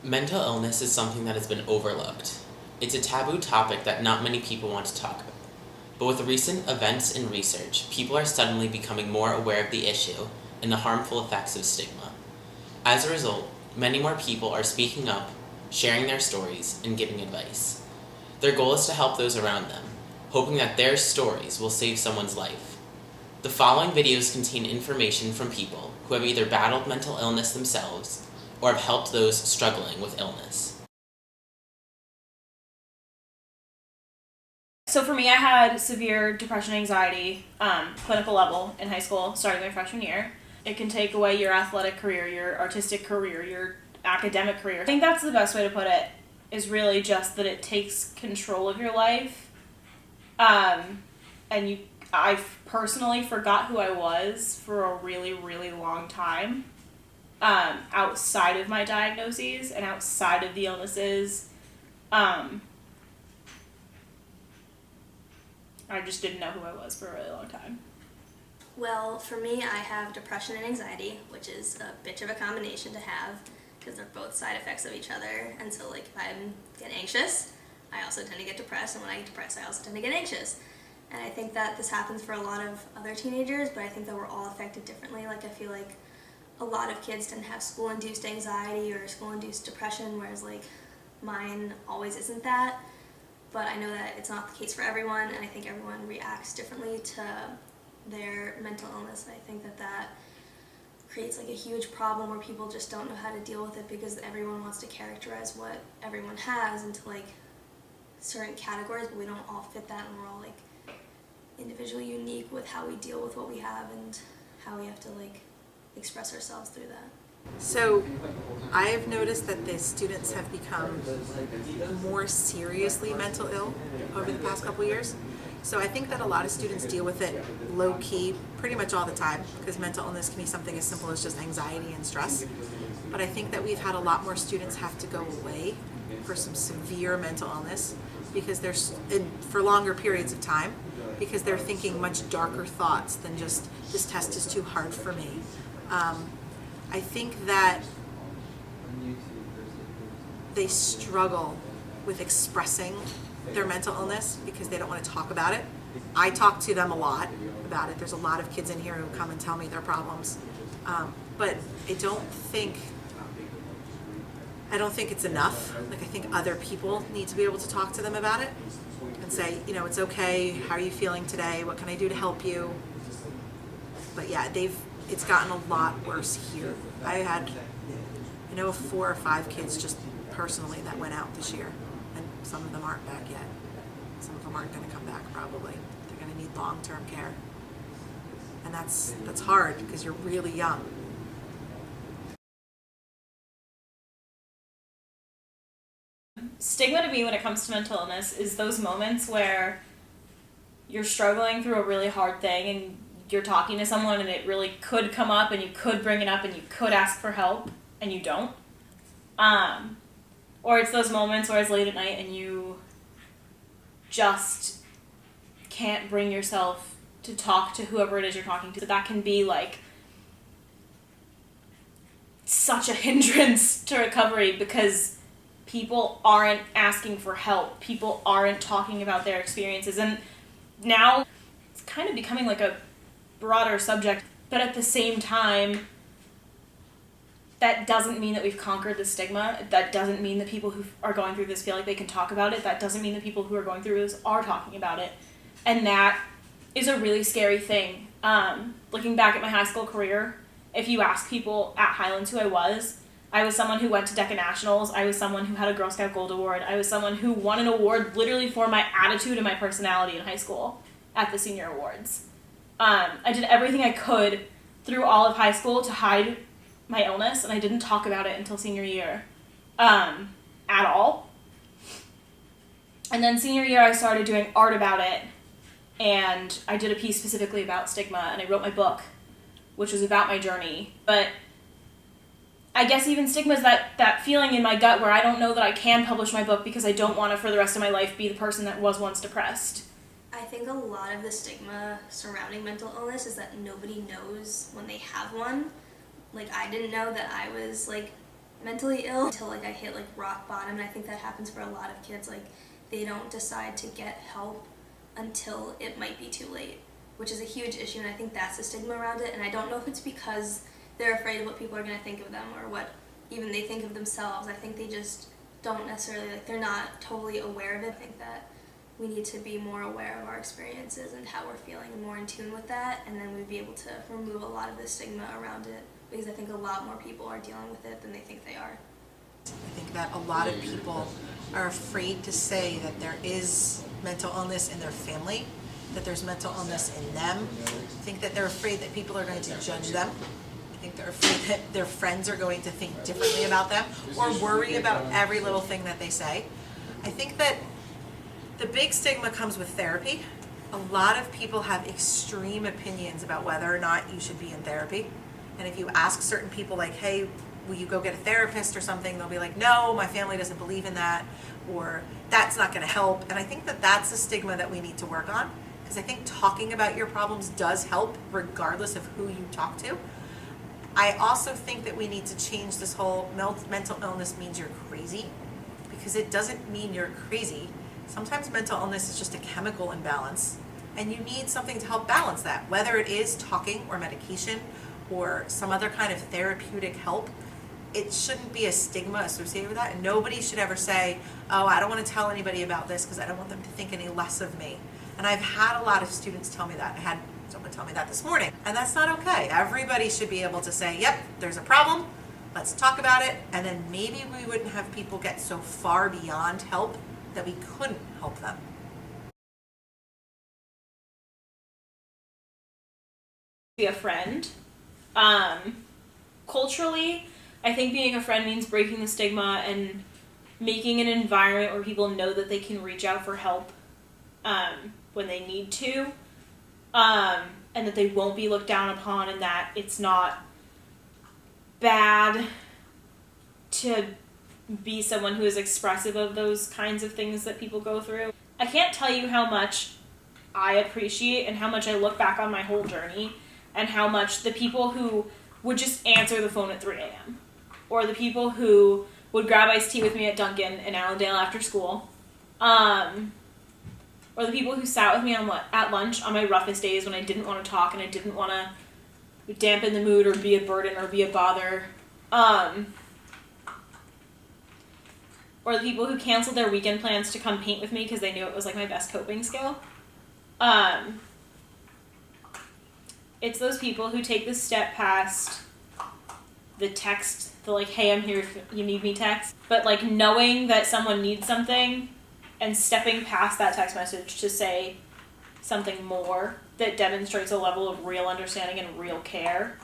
Mental illness is something that has been overlooked. It's a taboo topic that not many people want to talk about. But with recent events and research, people are suddenly becoming more aware of the issue and the harmful effects of stigma. As a result, many more people are speaking up, sharing their stories, and giving advice. Their goal is to help those around them, hoping that their stories will save someone's life. The following videos contain information from people who have either battled mental illness themselves or have helped those struggling with illness. So for me, I had severe depression, anxiety, clinical level in high school, starting my freshman year. It can take away your athletic career, your artistic career, your academic career. I think that's the best way to put it, is really just that it takes control of your life. And I personally forgot who I was for a really, really long time, outside of my diagnoses and outside of the illnesses. I just didn't know who I was for a really long time. Well, for me, I have depression and anxiety, which is a bitch of a combination to have because they're both side effects of each other. And so, like, if I get anxious, I also tend to get depressed, and when I get depressed, I also tend to get anxious. And I think that this happens for a lot of other teenagers, but I think that we're all affected differently. Like, I feel like a lot of kids tend to have school-induced anxiety or school-induced depression, whereas, like, mine always isn't that. But I know that it's not the case for everyone, and I think everyone reacts differently to their mental illness. And I think that that creates like a huge problem where people just don't know how to deal with it because everyone wants to characterize what everyone has into like certain categories, but we don't all fit that, and we're all like individually unique with how we deal with what we have and how we have to like express ourselves through that. So I've noticed that the students have become more seriously mental ill over the past couple years. So I think that a lot of students deal with it low-key pretty much all the time because mental illness can be something as simple as just anxiety and stress. But I think that we've had a lot more students have to go away for some severe mental illness because for longer periods of time because they're thinking much darker thoughts than just this test is too hard for me. I think that they struggle with expressing their mental illness because they don't want to talk about it. I talk to them a lot about it. There's a lot of kids in here who come and tell me their problems. But I don't think it's enough. Like, I think other people need to be able to talk to them about it and say, you know, it's okay. How are you feeling today? What can I do to help you? But yeah, it's gotten a lot worse here. I know of 4 or 5 kids just personally that went out this year, and some of them aren't back yet. Some of them aren't going to come back probably. They're going to need long-term care. And that's hard because you're really young. Stigma to me when it comes to mental illness is those moments where you're struggling through a really hard thing and you're talking to someone and it really could come up and you could bring it up and you could ask for help and you don't. Or it's those moments where it's late at night and you just can't bring yourself to talk to whoever it is you're talking to. That can be like such a hindrance to recovery because people aren't asking for help. People aren't talking about their experiences. And now it's kind of becoming like a broader subject, but at the same time, that doesn't mean that we've conquered the stigma. That doesn't mean that people who are going through this feel like they can talk about it. That doesn't mean that people who are going through this are talking about it. And that is a really scary thing. Looking back at my high school career, if you ask people at Highlands who I was someone who went to Decca Nationals. I was someone who had a Girl Scout Gold Award. I was someone who won an award literally for my attitude and my personality in high school at the senior awards. I did everything I could through all of high school to hide my illness, and I didn't talk about it until senior year at all. And then senior year, I started doing art about it, and I did a piece specifically about stigma, and I wrote my book, which was about my journey. But I guess even stigma is that feeling in my gut where I don't know that I can publish my book because I don't want to, for the rest of my life, be the person that was once depressed. I think a lot of the stigma surrounding mental illness is that nobody knows when they have one. Like, I didn't know that I was, like, mentally ill until like I hit like rock bottom, and I think that happens for a lot of kids. Like they don't decide to get help until it might be too late, which is a huge issue, and I think that's the stigma around it. And I don't know if it's because they're afraid of what people are going to think of them or what even they think of themselves. I think they just don't necessarily, like, they're not totally aware of it. I think that we need to be more aware of our experiences and how we're feeling and more in tune with that, and then we'd be able to remove a lot of the stigma around it, because I think a lot more people are dealing with it than they think they are. I think that a lot of people are afraid to say that there is mental illness in their family, that there's mental illness in them. I think that they're afraid that people are going to judge them. I think they're afraid that their friends are going to think differently about them or worry about every little thing that they say. I think that the big stigma comes with therapy. A lot of people have extreme opinions about whether or not you should be in therapy. And if you ask certain people, like, hey, will you go get a therapist or something, they'll be like, no, my family doesn't believe in that, or that's not going to help. And I think that that's a stigma that we need to work on, because I think talking about your problems does help regardless of who you talk to. I also think that we need to change this whole mental illness means you're crazy, because it doesn't mean you're crazy. Sometimes mental illness is just a chemical imbalance, and you need something to help balance that, whether it is talking or medication or some other kind of therapeutic help. It shouldn't be a stigma associated with that, and nobody should ever say, oh, I don't want to tell anybody about this because I don't want them to think any less of me. And I've had a lot of students tell me that. I had someone tell me that this morning, and that's not okay. Everybody should be able to say, yep, there's a problem, let's talk about it, and then maybe we wouldn't have people get so far beyond help that we couldn't help them. Be a friend. Culturally, I think being a friend means breaking the stigma and making an environment where people know that they can reach out for help when they need to, and that they won't be looked down upon, and that it's not bad to be someone who is expressive of those kinds of things that people go through. I can't tell you how much I appreciate and how much I look back on my whole journey, and how much the people who would just answer the phone at 3 a.m. or the people who would grab iced tea with me at Dunkin' in Allendale after school, or the people who sat with me at lunch on my roughest days when I didn't want to talk and I didn't want to dampen the mood or be a burden or be a bother, or the people who canceled their weekend plans to come paint with me because they knew it was like my best coping skill. It's those people who take the step past the text, the like, hey, I'm here if you need me text, but like knowing that someone needs something and stepping past that text message to say something more that demonstrates a level of real understanding and real care.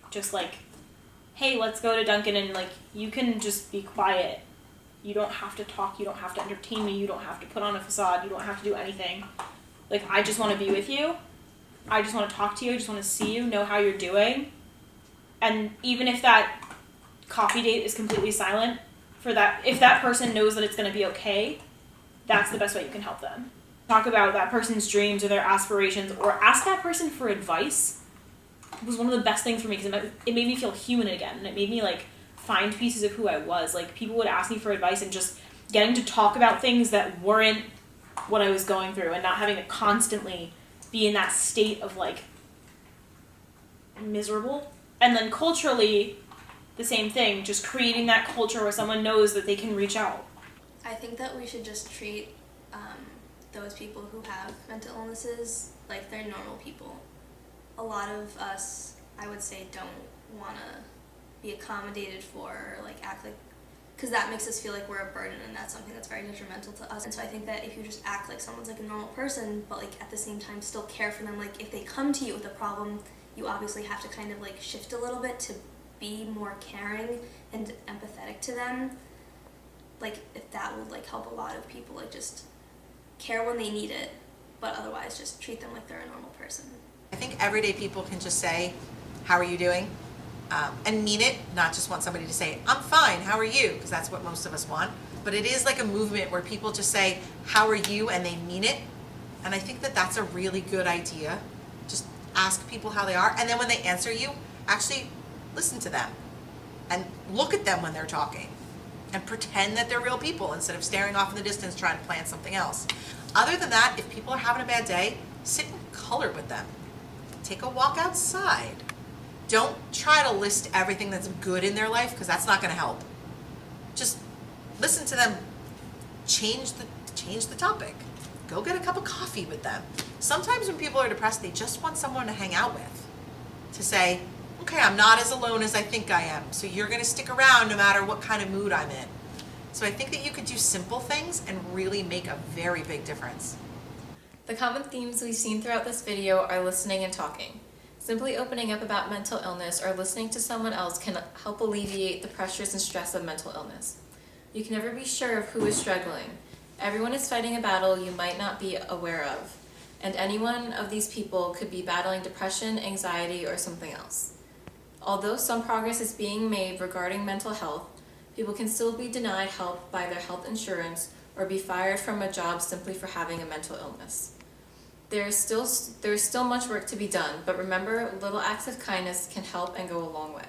Just like, hey, let's go to Dunkin' and like, you can just be quiet. You don't have to talk, you don't have to entertain me, you don't have to put on a facade, you don't have to do anything. Like, I just want to be with you. I just want to talk to you. I just want to see you, know how you're doing. And even if that coffee date is completely silent, for that, if that person knows that it's going to be okay, that's the best way you can help them. Talk about that person's dreams or their aspirations, or ask that person for advice. It was one of the best things for me because it made me feel human again, and it made me like find pieces of who I was. Like, people would ask me for advice, and just getting to talk about things that weren't what I was going through, and not having to constantly be in that state of like miserable. And then culturally, the same thing, just creating that culture where someone knows that they can reach out. I think that we should just treat those people who have mental illnesses like they're normal people. A lot of us, I would say, don't want to be accommodated for, or like act like, because that makes us feel like we're a burden, and that's something that's very detrimental to us. And so I think that if you just act like someone's like a normal person, but like at the same time still care for them, like if they come to you with a problem, you obviously have to kind of like shift a little bit to be more caring and empathetic to them. Like, if that would like help a lot of people, like just care when they need it, but otherwise just treat them like they're a normal person. I think everyday people can just say, how are you doing? And mean it, not just want somebody to say, I'm fine, how are you? Because that's what most of us want. But it is like a movement where people just say, how are you? And they mean it. And I think that that's a really good idea. Just ask people how they are. And then when they answer you, actually listen to them and look at them when they're talking and pretend that they're real people instead of staring off in the distance trying to plan something else. Other than that, if people are having a bad day, sit in color with them. Take a walk outside. Don't try to list everything that's good in their life, because that's not going to help. Just listen to them. Change the topic. Go get a cup of coffee with them. Sometimes when people are depressed, they just want someone to hang out with. To say, okay, I'm not as alone as I think I am, so you're going to stick around no matter what kind of mood I'm in. So I think that you could do simple things and really make a very big difference. The common themes we've seen throughout this video are listening and talking. Simply opening up about mental illness or listening to someone else can help alleviate the pressures and stress of mental illness. You can never be sure of who is struggling. Everyone is fighting a battle you might not be aware of, and any one of these people could be battling depression, anxiety, or something else. Although some progress is being made regarding mental health, people can still be denied help by their health insurance or be fired from a job simply for having a mental illness. There is still much work to be done, but remember, little acts of kindness can help and go a long way.